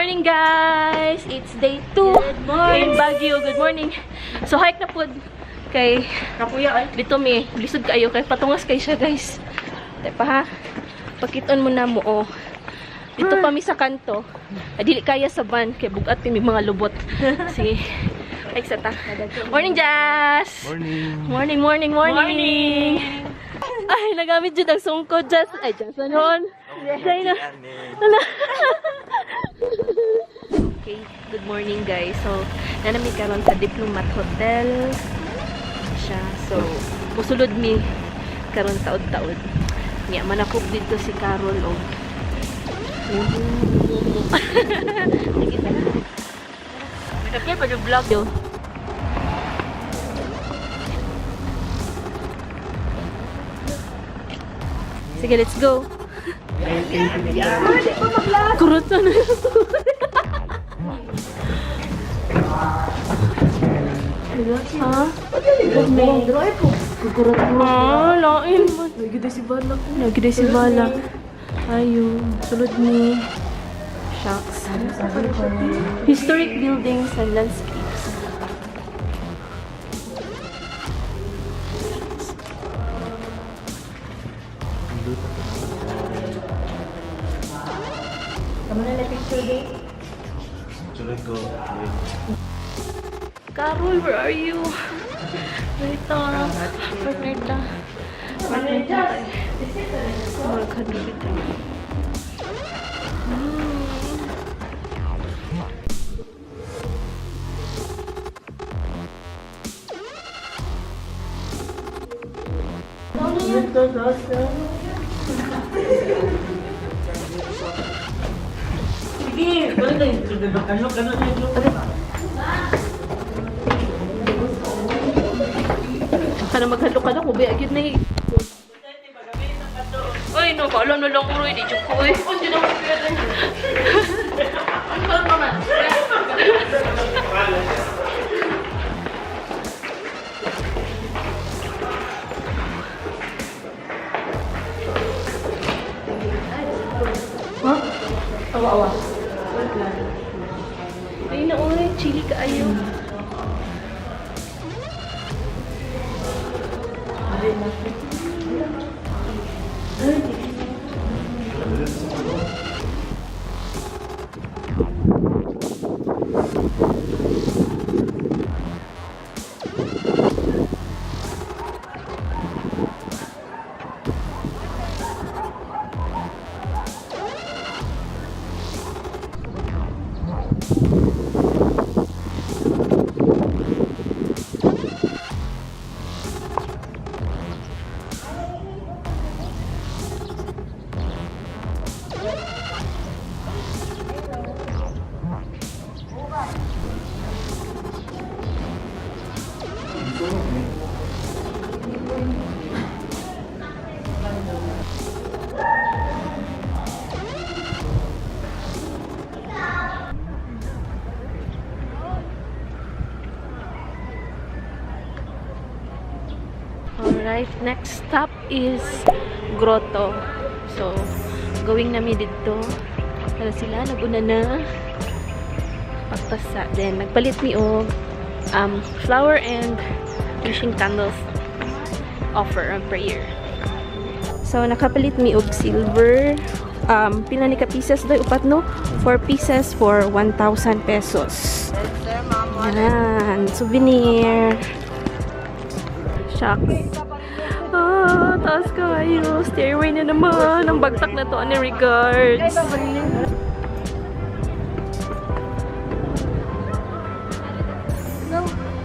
morning, guys! It's day 2 in Baguio. Good morning. So, hike na po kay Kapuya ay. Dito may lisod kayo kay patungas kay siya, guys. Tepa ha. Pakiton mo na mo, oh. Dito pa mi sa kanto. Dili kaya sa van kay bugat mi mga lubot. Sige. Hike sa ta. Morning, Jazz! Morning. Morning. Ay, nagamit dyan ang sungkod, Jazz. Ay, Jazz, ano? Yes. Okay, good morning, guys. So, nanami karon sa Diplomat Hotel siya. So, musulod mi karon taod-taod. Niya, manakop dito si Carol, oh. Sige na. May pa yung vlog, yo. Sige, let's go. Kurot na na. Ha? Ah, lain mo. Nagide si Balak. Ayun. Sulod ni Shucks. Historic buildings and landscapes. Carol, where are you? Marita. Magkadubit. Sana maghalo-halo ko, agad na eh. Uy, no, kaalam na lang uroy, di joke ko eh. Hindi na ako pwede. Ano naman? Ha? Awa-awa. Ay, na-uroy, chili ka ayaw. Alright, next stop is Grotto. So, going namin dito. Para sila, naguna na. Pagpasa. Then, nagpalit mi og flower and wishing candles offer per year. So, nakapalit mi og silver. Pila ni ka pieces doy? Upat no? 4 pieces for 1,000 pesos. Yan. Souvenir. Shucks. Ah, taas kayo. Stairway na naman. Ang bagtak na to. Any regards.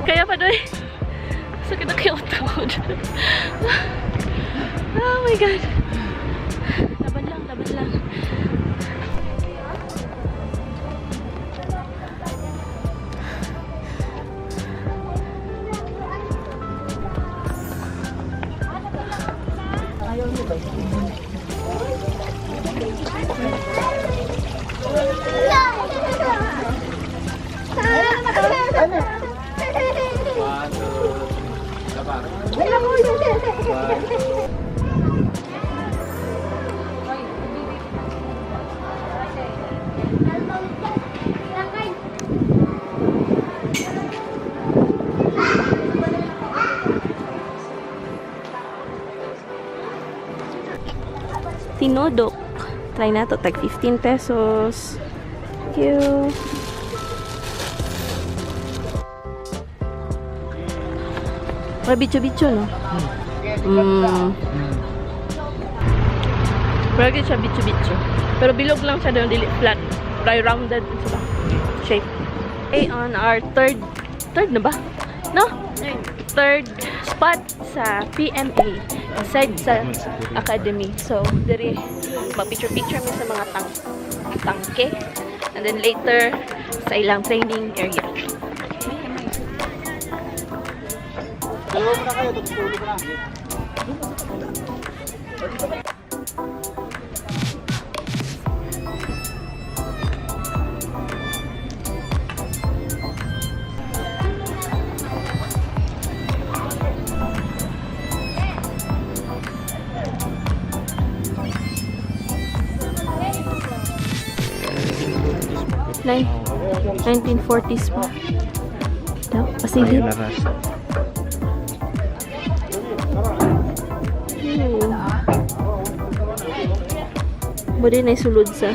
Kaya pa doy. Sakit na kayo tawad. Oh my God. Laban lang. Ayaw nyo ba? tinodok. Try na to. Tag 15 pesos. Thank you. Bicho-bicho, no? Pero siya bicho-bicho. Pero bilog lang siya doon, dili flat. Dry rounded sila. Shape. Okay, on our third na ba? No? Third spot sa PMA. Aside sa academy. So, diri mag-picture-picture mi sa mga tangke. And then later, sa ilang training area. Dalawa mo na kayo, tutulog na. 1940s pa. Daw, pasilip. Budi na isulod sa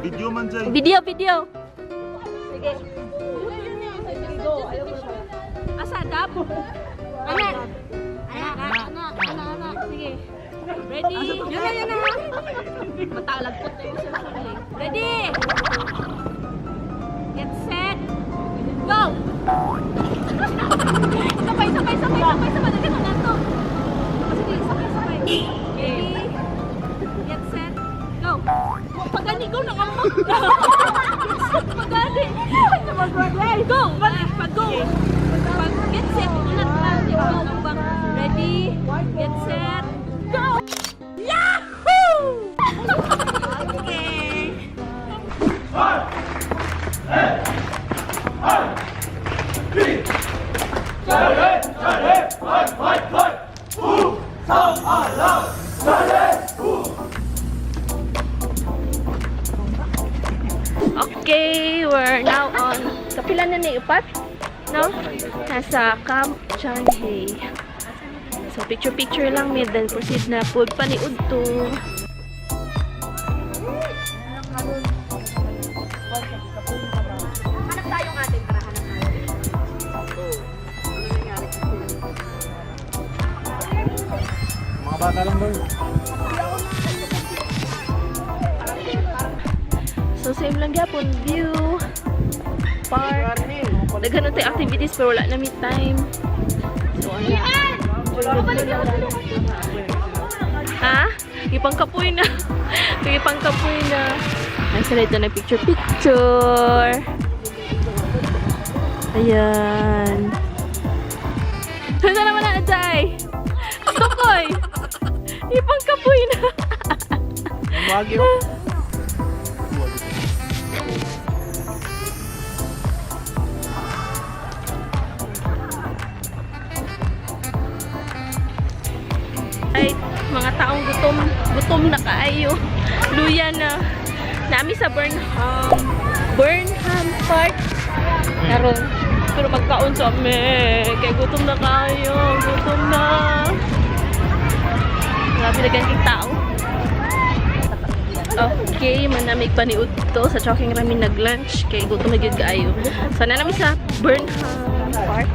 Video man dyan. Video. Sige. Asa dap? Anak. Sige. Ready? Yan na. Matalagpot na yung sarili. Ready? Get set. Go! Sabay. Malagyan mo na to. Sige, sabay. Ready? Get set. Go! Pagani, go na ka mo. Pagani. Go! Pag-go. Get set. Ulat lang. Ready? Get set. Go! Yahoo! Okay. Okay, we're now on kapila na ni upat, no? Nasa Camp Chanhae. So picture lang mi, then proceed na pud pa ni udto. Hanap tayong atin para hanap natin. Mga bata lang ba yun? So same lang gyapon, view, park. Daghan tayo activities pero wala na mi time. So ano? Ha? Ipangkapoy na. Ipangkapoy na. Ay, sa dito na picture. Ayan. Saan naman na, Jai? Tukoy! Ipangkapoy na. Magi mo. Ay, mga taong gutom na kaayo. Luya na. Nami sa Burnham Park. Karon. Pero magkaon sa me. Kaya gutom na kaayo. Gutom na. Grabe na ganting tao. Okay, manamig pa ni Udto. Sa Chowking Ramen nag-lunch. Kaya gutom na gyud kaayo. Sana namin sa Burnham Park.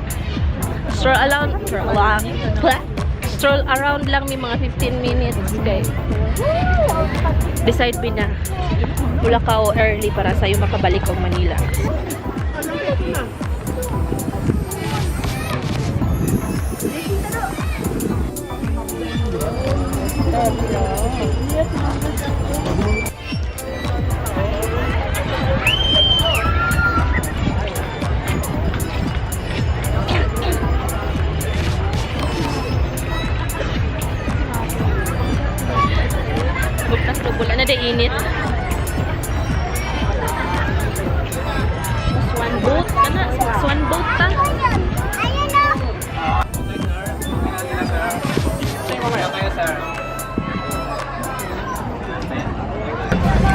Stroll around lang may mga 15 minutes, guys. Decide na mula ka o early para sa'yo makabalik ang Manila. kainit. Swan boat, ano? Swan boat ta?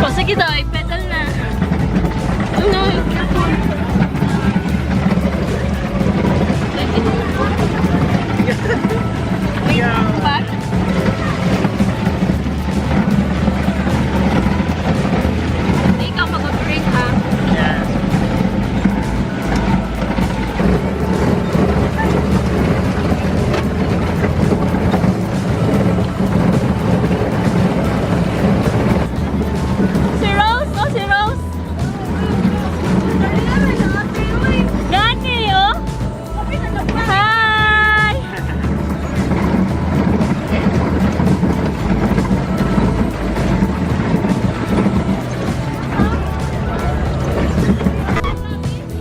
O, sige daw, pedal na. Ano? Wait, back. Ikaw mag-break ha. Si Rose! Oh, si Rose! Gani, oh! Hi!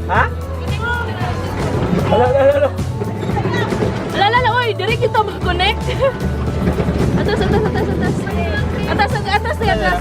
Ha? Hello. Alala, oy! Diri kita mag-connect! Atas, atas, atas, atas! Atas, atas, atas!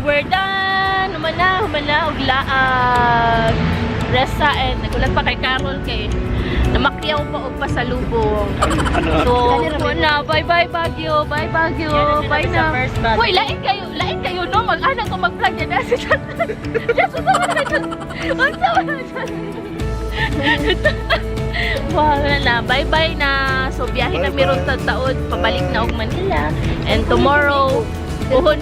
We're done! Humana, uglaag. Resa and nagulat pa kay Carol kay namakyaw pa og pasalubong. So, na bye-bye Baguio, bye Baguio, bye na. Hoy, lain kayo no mag-ana ko mag-vlog yan kasi. Just wala na, bye-bye na. So, biyahe na meron taon, pabalik na og Manila. And tomorrow, puhon.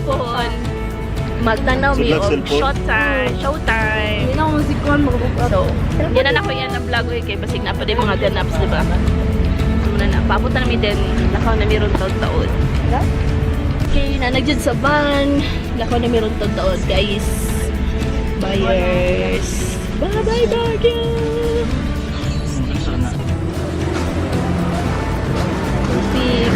Magtanaw mi og showtime. Hindi na ako musikon, mag-book up. So, yan na ako yan ang vlog kay basig na pa din mga ganaps, di ba? Muna na, paabot na namin din. Lakaw na meron taon. Okay, na nagjud sa van. Lakaw na meron taon, guys. Buyers. Bye-bye, Baguio! Big.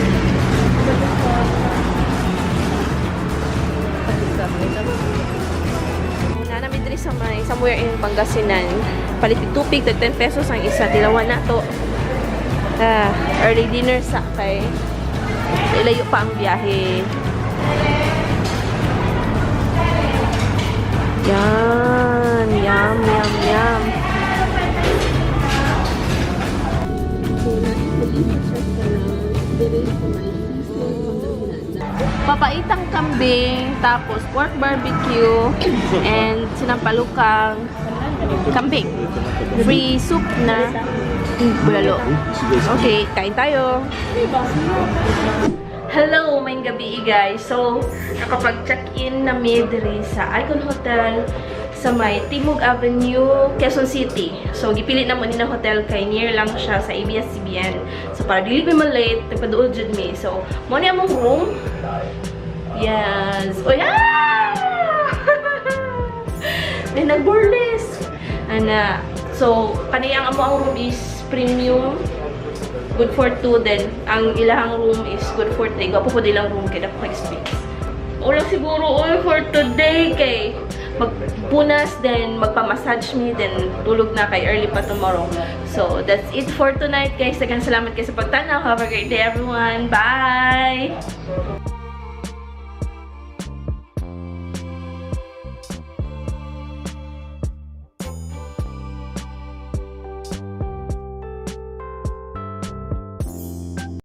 Muna namin diri sa may somewhere in Pangasinan. Palitig tupig, 10 pesos ang isa. Tilawan na to. Early dinner sa kay. Ilayo pa ang biyahe. Yan. Yum. Papaitang kambing, tapos pork barbecue, and sinampalukang kambing. Free soup na bulalo. Okay, kain tayo. Hello, may gabi guys. So, nakapag-check-in na diri sa Icon Hotel sa may Timog Avenue, Quezon City. So, gipili na mo ni na hotel kay near lang siya sa ABS-CBN. So, para dili pa man late, nagpaduol jud mi. So, mo ni among room. Yes. Oh, yeah! May nag-burlesque. Ana. So, kaniyang amo ang room is premium. Good for 2 then. Ang ilahang room is good for 3. Gwapo po dilang room kaya dapat space. Ulang siguro for today kay magpunas, then magpa-massage me, then tulog na kay early pa tomorrow. So, that's it for tonight guys. Salamat kayo sa pagtanaw. Have a great day everyone. Bye!